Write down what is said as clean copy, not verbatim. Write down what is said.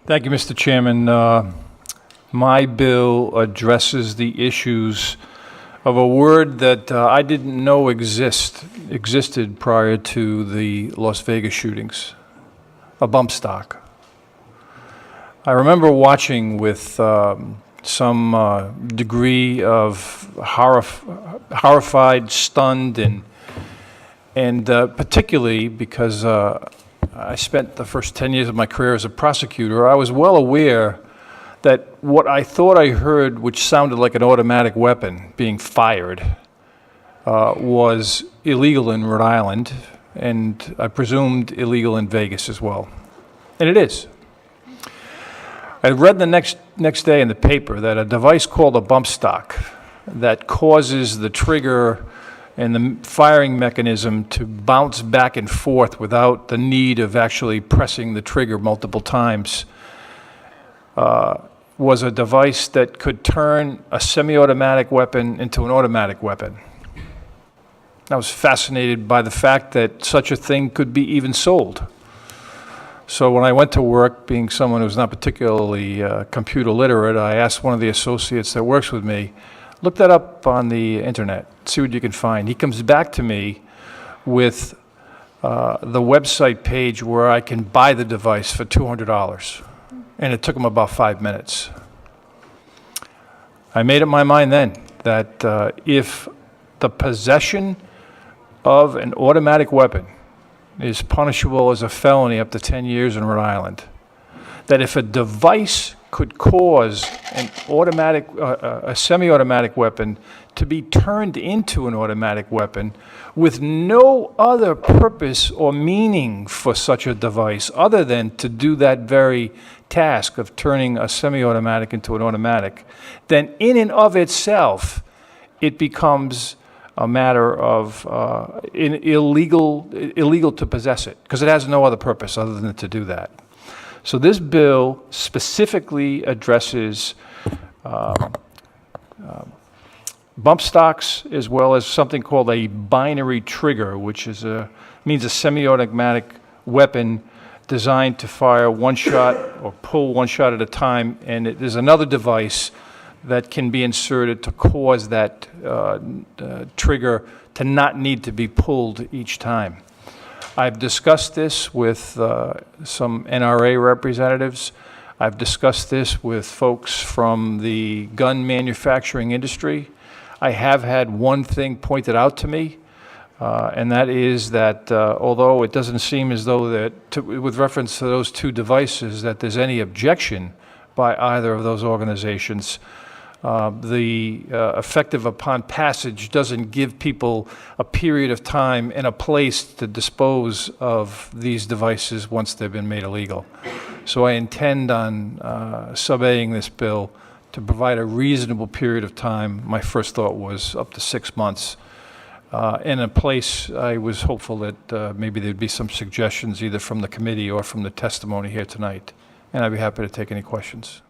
Thank you, Mr. Chairman. My bill addresses the issues of a word that I didn't know existed prior to the Las Vegas shootings, a bump stock. I remember watching with some degree of horrified, stunned, and particularly because I spent the first 10 years of my career as a prosecutor, I was well aware that what I thought I heard, which sounded like an automatic weapon being fired, was illegal in Rhode Island, and I presumed illegal in Vegas as well. And it is. I read the next day in the paper that a device called a bump stock that causes the trigger and the firing mechanism to bounce back and forth without the need of actually pressing the trigger multiple times was a device that could turn a semi-automatic weapon into an automatic weapon. I was fascinated by the fact that such a thing could be even sold. So when I went to work, being someone who's not particularly computer literate, I asked one of the associates that works with me, look that up on the internet, see what you can find. He comes back to me with the website page where I can buy the device for $200. And it took him about 5 minutes. I made up my mind then that if the possession of an automatic weapon is punishable as a felony up to 10 years in Rhode Island, that if a device could cause an automatic, a semi-automatic weapon to be turned into an automatic weapon with no other purpose or meaning for such a device other than to do that very task of turning a semi-automatic into an automatic, then in and of itself, it becomes a matter of illegal to possess it, because it has no other purpose other than to do that. So this bill specifically addresses bump stocks as well as something called a binary trigger, which is means a semi-automatic weapon designed to fire one shot or pull one shot at a time, and there's another device that can be inserted to cause that trigger to not need to be pulled each time. I've discussed this with some NRA representatives. I've discussed this with folks from the gun manufacturing industry. I have had one thing pointed out to me, and that is that although it doesn't seem as though that, with reference to those two devices, that there's any objection by either of those organizations, the effective upon passage doesn't give people a period of time and a place to dispose of these devices once they've been made illegal. So I intend on sub-Aing this bill to provide a reasonable period of time. My first thought was up to 6 months. In a place, I was hopeful that maybe there'd be some suggestions either from the committee or from the testimony here tonight. And I'd be happy to take any questions.